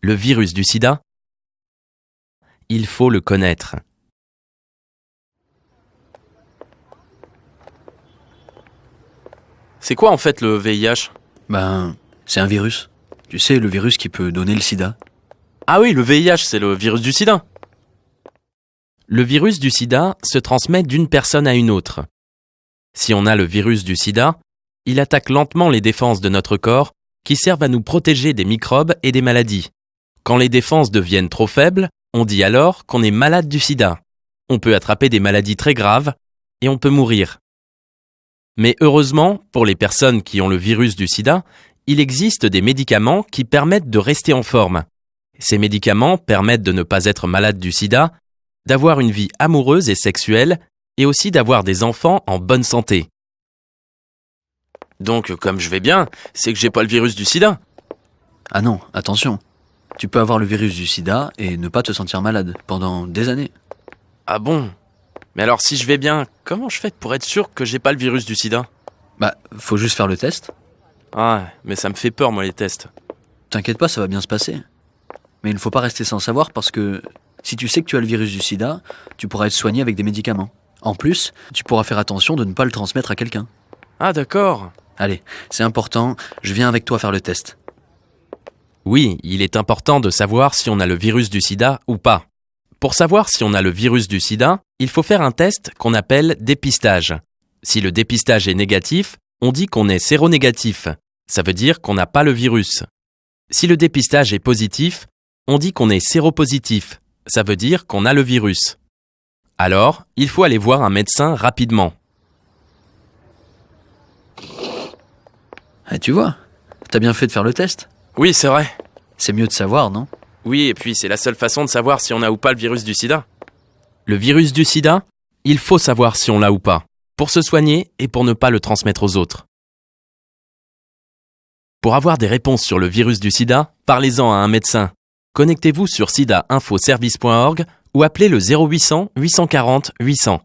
Le virus du sida, il faut le connaître. C'est quoi en fait le VIH ? C'est un virus. Tu sais, le virus qui peut donner le sida. Ah oui, le VIH, c'est le virus du sida. Le virus du sida se transmet d'une personne à une autre. Si on a le virus du sida, il attaque lentement les défenses de notre corps qui servent à nous protéger des microbes et des maladies. Quand les défenses deviennent trop faibles, on dit alors qu'on est malade du sida. On peut attraper des maladies très graves et on peut mourir. Mais heureusement, pour les personnes qui ont le virus du sida, il existe des médicaments qui permettent de rester en forme. Ces médicaments permettent de ne pas être malade du sida, d'avoir une vie amoureuse et sexuelle, et aussi d'avoir des enfants en bonne santé. Donc, comme je vais bien, c'est que j'ai pas le virus du sida. Ah non, attention. Tu peux avoir le virus du sida et ne pas te sentir malade pendant des années. Ah bon ? Mais alors si je vais bien, comment je fais pour être sûr que j'ai pas le virus du sida ? Faut juste faire le test. Ah, mais ça me fait peur moi les tests. T'inquiète pas, ça va bien se passer. Mais il ne faut pas rester sans savoir parce que si tu sais que tu as le virus du sida, tu pourras être soigné avec des médicaments. En plus, tu pourras faire attention de ne pas le transmettre à quelqu'un. Ah d'accord. Allez, c'est important, je viens avec toi faire le test. Oui, il est important de savoir si on a le virus du sida ou pas. Pour savoir si on a le virus du sida, il faut faire un test qu'on appelle dépistage. Si le dépistage est négatif, on dit qu'on est séronégatif. Ça veut dire qu'on n'a pas le virus. Si le dépistage est positif, on dit qu'on est séropositif. Ça veut dire qu'on a le virus. Alors, il faut aller voir un médecin rapidement. Ah, tu vois, t'as bien fait de faire le test. Oui, c'est vrai. C'est mieux de savoir, non ? Oui, et puis c'est la seule façon de savoir si on a ou pas le virus du sida. Le virus du sida, il faut savoir si on l'a ou pas, pour se soigner et pour ne pas le transmettre aux autres. Pour avoir des réponses sur le virus du sida, parlez-en à un médecin. Connectez-vous sur sidainfoservice.org ou appelez le 0800 840 800.